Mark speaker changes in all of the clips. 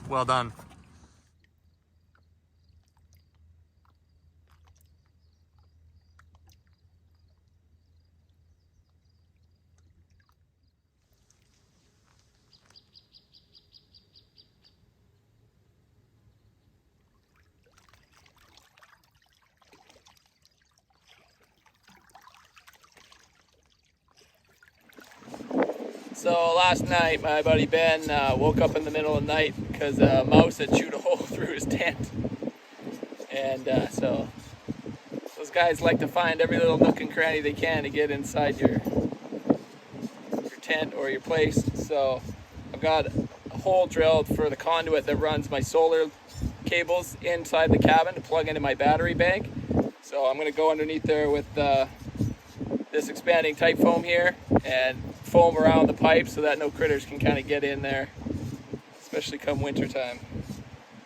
Speaker 1: Well done. So last night, my buddy Ben woke up in the middle of the night because a mouse had chewed a hole through his tent. And so those guys like to find every little nook and cranny they can to get inside your tent or your place. So I've got a hole drilled for the conduit that runs my solar cables inside the cabin to plug into my battery bank. So I'm going to go underneath there with this expanding type foam here and foam around the pipe so that no critters can kind of get in there, especially come winter time.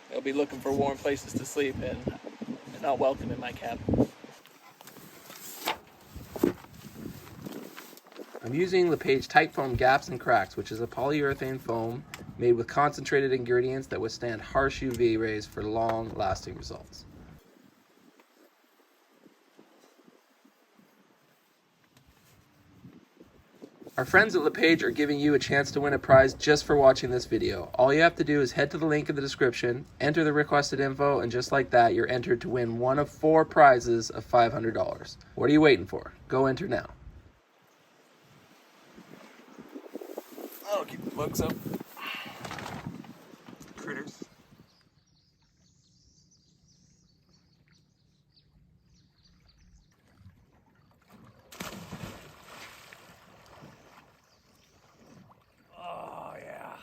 Speaker 1: They'll be looking for warm places to sleep and they're not welcome in my cabin. I'm using LePage Type Foam Gaps and Cracks, which is a polyurethane foam made with concentrated ingredients that withstand harsh UV rays for long-lasting results. Our friends at LePage are giving you a chance to win a prize just for watching this video. All you have to do is head to the link in the description, enter the requested info, and just like that, you're entered to win one of 4 prizes of $500. What are you waiting for? Go enter now. I'll keep the bugs up. Critters. Oh, yeah.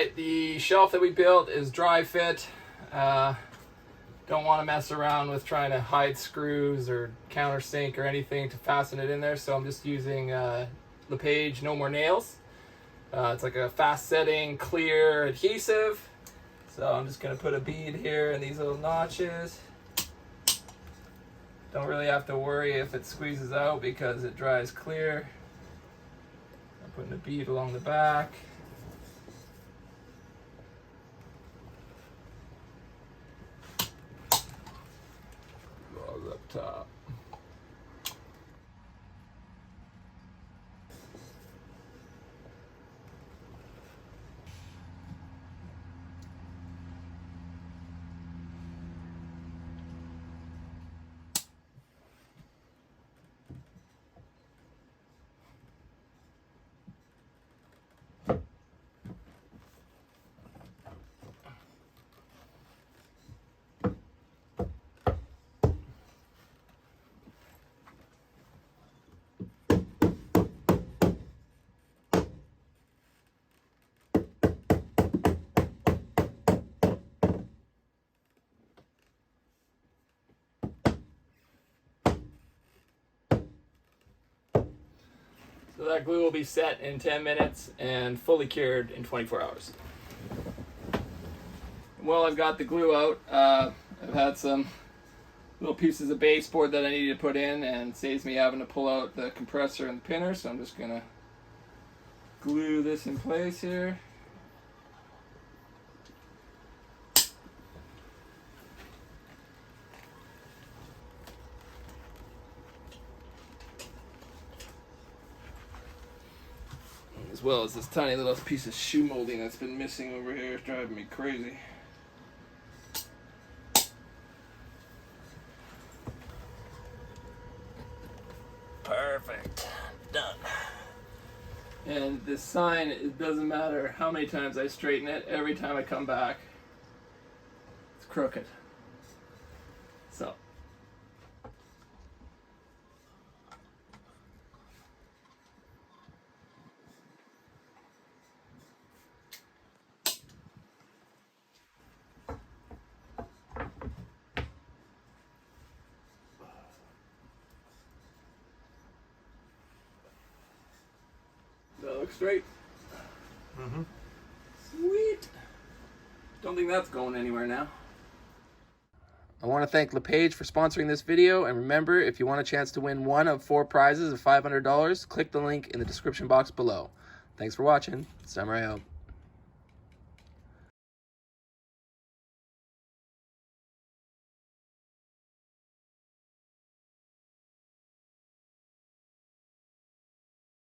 Speaker 1: right, the shelf that we built is dry fit. Don't want to mess around with trying to hide screws or countersink or anything to fasten it in there, so I'm just using LePage No More Nails. It's like a fast setting clear adhesive. So I'm just going to put a bead here in these little notches. Don't really have to worry if it squeezes out because it dries clear. I'm putting a bead along the back. Goes up top. So that glue will be set in 10 minutes and fully cured in 24 hours. Well, I've got the glue out. I've had some little pieces of baseboard that I needed to put in, and saves me having to pull out the compressor and the pinner, so I'm just gonna glue this in place here. As well as this tiny little piece of shoe molding that's been missing over here. It's driving me crazy. Perfect. Done. And this sign, it doesn't matter how many times I straighten it, every time I come back, it's crooked. So. That looks straight.
Speaker 2: Mm-hmm.
Speaker 1: Sweet. Don't think that's going anywhere now. I want to thank LePage for sponsoring this video, and remember, if you want a chance to win one of 4 prizes of $500, click the link in the description box below. Thanks for watching. Samurai out.